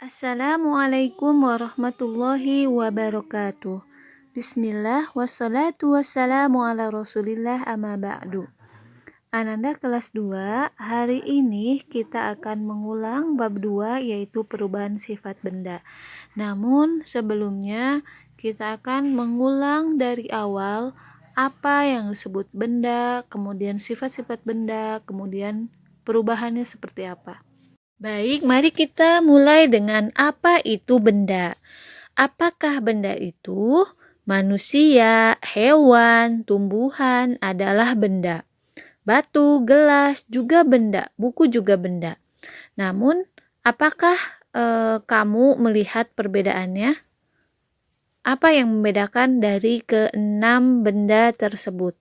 Assalamualaikum warahmatullahi wabarakatuh. Bismillah wassalatu wassalamu ala rasulillah amma ba'du. Ananda kelas 2, hari ini kita akan mengulang bab 2 yaitu perubahan sifat benda. Namun sebelumnya kita akan mengulang dari awal apa yang disebut benda, kemudian sifat-sifat benda, kemudian perubahannya seperti apa. Baik, mari kita mulai dengan apa itu benda. Apakah benda itu? Manusia, hewan, tumbuhan adalah benda. Batu, gelas juga benda, buku juga benda. Namun, apakah kamu melihat perbedaannya? Apa yang membedakan dari keenam benda tersebut?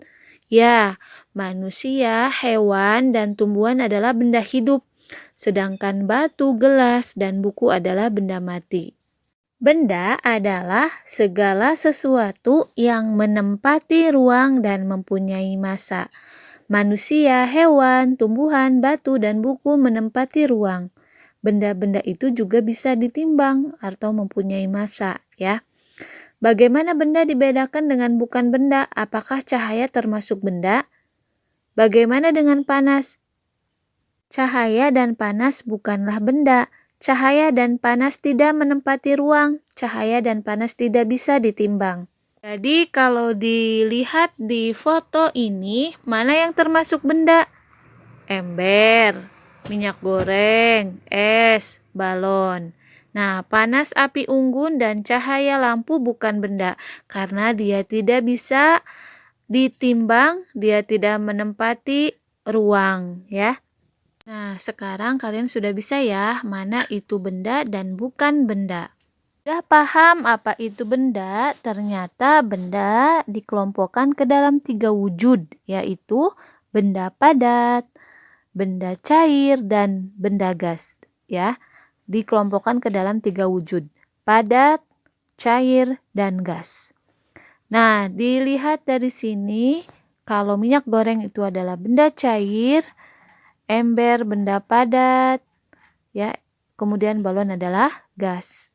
Ya, manusia, hewan, dan tumbuhan adalah benda hidup. Sedangkan batu, gelas, dan buku adalah benda mati. Benda adalah segala sesuatu yang menempati ruang dan mempunyai massa. Manusia, hewan, tumbuhan, batu, dan buku menempati ruang. Benda-benda itu juga bisa ditimbang atau mempunyai massa, ya. Bagaimana benda dibedakan dengan bukan benda? Apakah cahaya termasuk benda? Bagaimana dengan panas? Cahaya dan panas bukanlah benda. Cahaya dan panas tidak menempati ruang. Cahaya dan panas tidak bisa ditimbang. Jadi kalau dilihat di foto ini, mana yang termasuk benda? Ember, minyak goreng, es, balon. Nah, panas api unggun dan cahaya lampu bukan benda karena dia tidak bisa ditimbang, dia tidak menempati ruang, ya. Nah, sekarang kalian sudah bisa ya, mana itu benda dan bukan benda. Sudah paham apa itu benda? Ternyata benda dikelompokkan ke dalam 3 wujud, yaitu benda padat, benda cair, dan benda gas. Ya, dikelompokkan ke dalam 3 wujud, padat, cair, dan gas. Nah, dilihat dari sini, kalau minyak goreng itu adalah benda cair, ember benda padat, ya. Kemudian balon adalah gas.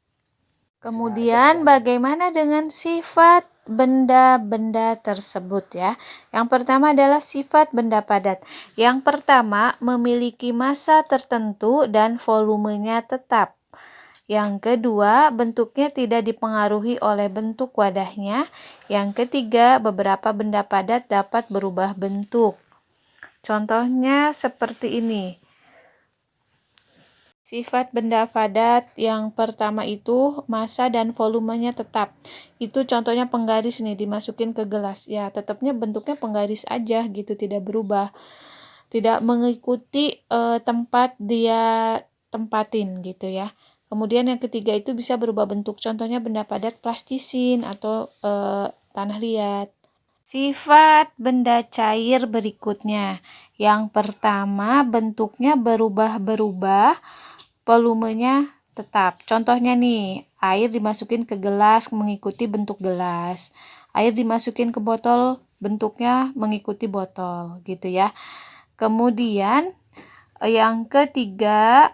Kemudian bagaimana dengan sifat benda-benda tersebut, ya? Yang pertama adalah sifat benda padat. Yang pertama memiliki massa tertentu dan volumenya tetap. Yang kedua, bentuknya tidak dipengaruhi oleh bentuk wadahnya. Yang ketiga, beberapa benda padat dapat berubah bentuk. Contohnya seperti ini. Sifat benda padat yang pertama itu massa dan volumenya tetap. Itu contohnya penggaris nih, dimasukin ke gelas. Ya, tetapnya bentuknya penggaris aja gitu, tidak berubah. Tidak mengikuti tempat dia tempatin gitu ya. Kemudian yang ketiga itu bisa berubah bentuk. Contohnya benda padat plastisin atau tanah liat. Sifat benda cair berikutnya. Yang pertama bentuknya berubah-berubah, volumenya tetap. Contohnya nih, air dimasukin ke gelas mengikuti bentuk gelas. Air dimasukin ke botol bentuknya mengikuti botol gitu ya. Kemudian yang ketiga,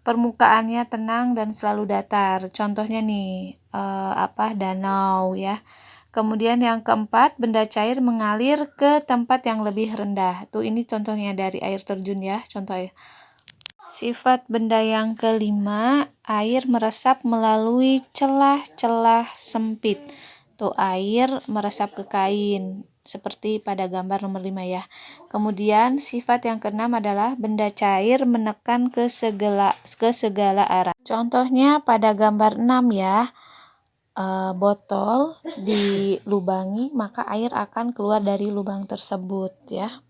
permukaannya tenang dan selalu datar. Contohnya nih, danau ya. Kemudian yang keempat, benda cair mengalir ke tempat yang lebih rendah. Tuh ini contohnya dari air terjun ya, contohnya. Sifat benda yang kelima, air meresap melalui celah-celah sempit. Tuh air meresap ke kain, seperti pada gambar nomor 5 ya. Kemudian sifat yang keenam adalah benda cair menekan ke segala arah. Contohnya pada gambar 6 ya. Botol dilubangi maka air akan keluar dari lubang tersebut ya.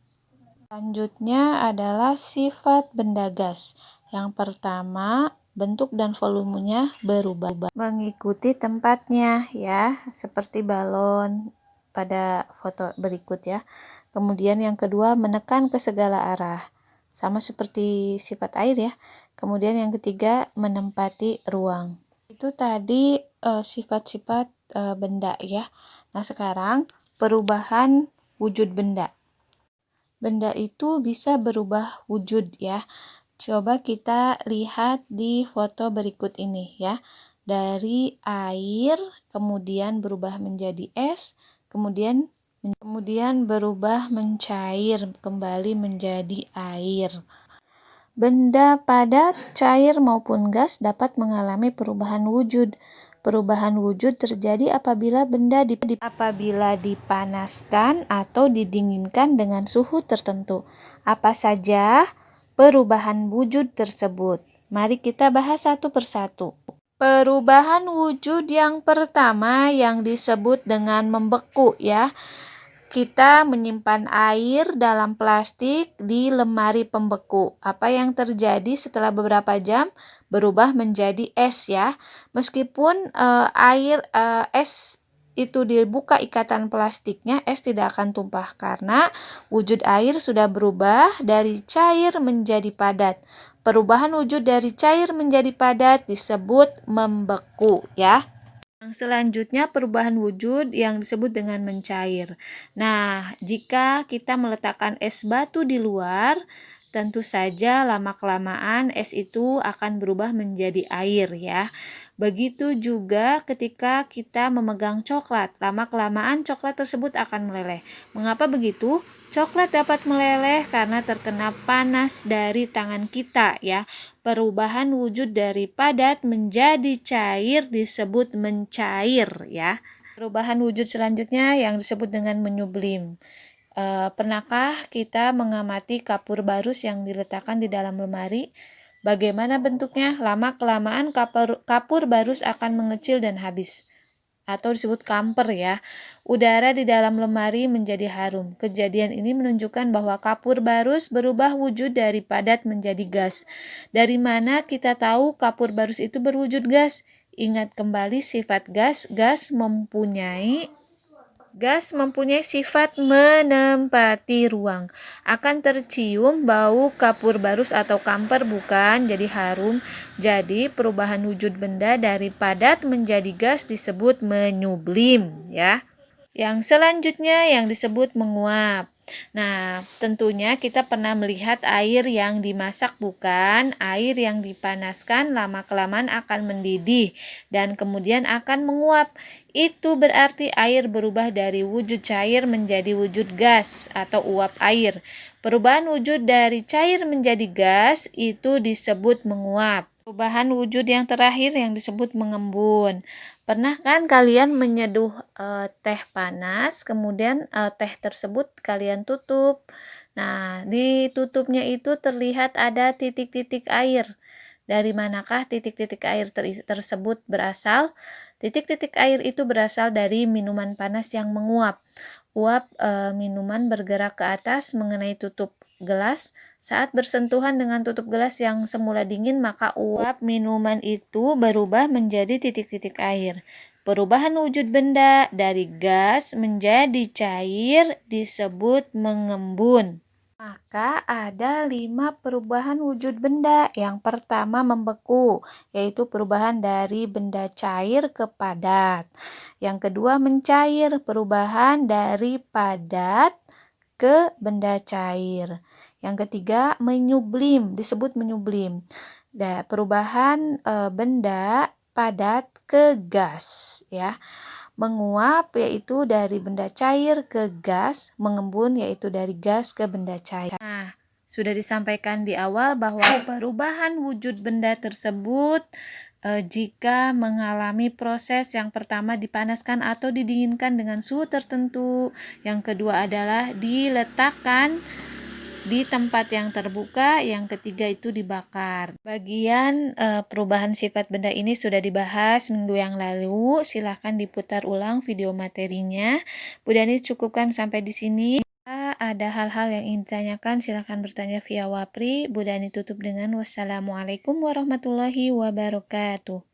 Selanjutnya adalah sifat benda gas. Yang pertama, bentuk dan volumenya berubah mengikuti tempatnya ya, seperti balon pada foto berikut ya. Kemudian yang kedua, menekan ke segala arah. Sama seperti sifat air ya. Kemudian yang ketiga, menempati ruang. Itu tadi sifat-sifat benda ya. Nah, sekarang perubahan wujud benda. Benda itu bisa berubah wujud ya. Coba kita lihat di foto berikut ini ya. Dari air kemudian berubah menjadi es, kemudian berubah mencair kembali menjadi air. Benda padat, cair maupun gas dapat mengalami perubahan wujud. Perubahan wujud terjadi apabila benda dipanaskan atau didinginkan dengan suhu tertentu. Apa saja perubahan wujud tersebut? Mari kita bahas satu persatu. Perubahan wujud yang pertama yang disebut dengan membeku ya. Kita menyimpan air dalam plastik di lemari pembeku. Apa yang terjadi setelah beberapa jam? Berubah menjadi es ya. Meskipun es itu dibuka ikatan plastiknya, es tidak akan tumpah karena wujud air sudah berubah dari cair menjadi padat. Perubahan wujud dari cair menjadi padat disebut membeku ya. Yang selanjutnya perubahan wujud yang disebut dengan mencair. Nah, jika kita meletakkan es batu di luar, tentu saja lama-kelamaan es itu akan berubah menjadi air ya. Begitu juga ketika kita memegang coklat, lama-kelamaan coklat tersebut akan meleleh. Mengapa begitu? Coklat dapat meleleh karena terkena panas dari tangan kita ya. Perubahan wujud dari padat menjadi cair disebut mencair ya. Perubahan wujud selanjutnya yang disebut dengan menyublim. Pernahkah kita mengamati kapur barus yang diletakkan di dalam lemari? Bagaimana bentuknya? Lama-kelamaan kapur barus akan mengecil dan habis, atau disebut kamper ya. Udara di dalam lemari menjadi harum. Kejadian ini menunjukkan bahwa kapur barus berubah wujud dari padat menjadi gas. Dari mana kita tahu kapur barus itu berwujud gas? Ingat kembali sifat gas. Gas mempunyai sifat menempati ruang. Akan tercium bau kapur barus atau kamper bukan? Jadi harum. Jadi perubahan wujud benda dari padat menjadi gas disebut menyublim ya. Yang selanjutnya yang disebut menguap. Nah, tentunya kita pernah melihat air yang dimasak bukan? Air yang dipanaskan lama-kelamaan akan mendidih dan kemudian akan menguap. Itu berarti air berubah dari wujud cair menjadi wujud gas atau uap air. Perubahan wujud dari cair menjadi gas itu disebut menguap. Perubahan wujud yang terakhir yang disebut mengembun. Pernah kan kalian menyeduh teh panas, kemudian teh tersebut kalian tutup. Nah, di tutupnya itu terlihat ada titik-titik air. Dari manakah titik-titik air tersebut berasal? Titik-titik air itu berasal dari minuman panas yang menguap. Uap minuman bergerak ke atas mengenai tutup gelas. Saat bersentuhan dengan tutup gelas yang semula dingin, maka uap minuman itu berubah menjadi titik-titik air. Perubahan wujud benda dari gas menjadi cair disebut mengembun. Maka ada 5 perubahan wujud benda. Yang pertama membeku, yaitu perubahan dari benda cair ke padat. Yang kedua mencair, perubahan dari padat ke benda cair. Yang ketiga menyublim, disebut menyublim. Perubahan benda padat ke gas ya. Menguap yaitu dari benda cair ke gas, mengembun yaitu dari gas ke benda cair. Nah, sudah disampaikan di awal bahwa perubahan wujud benda tersebut jika mengalami proses yang pertama dipanaskan atau didinginkan dengan suhu tertentu, yang kedua adalah diletakkan di tempat yang terbuka, yang ketiga itu dibakar. Bagian perubahan sifat benda ini sudah dibahas minggu yang lalu. Silahkan diputar ulang video materinya. Bu Dani cukupkan sampai di sini. Ada hal-hal yang ingin ditanyakan, silahkan bertanya via Wapri. Bu Dani tutup dengan wassalamualaikum warahmatullahi wabarakatuh.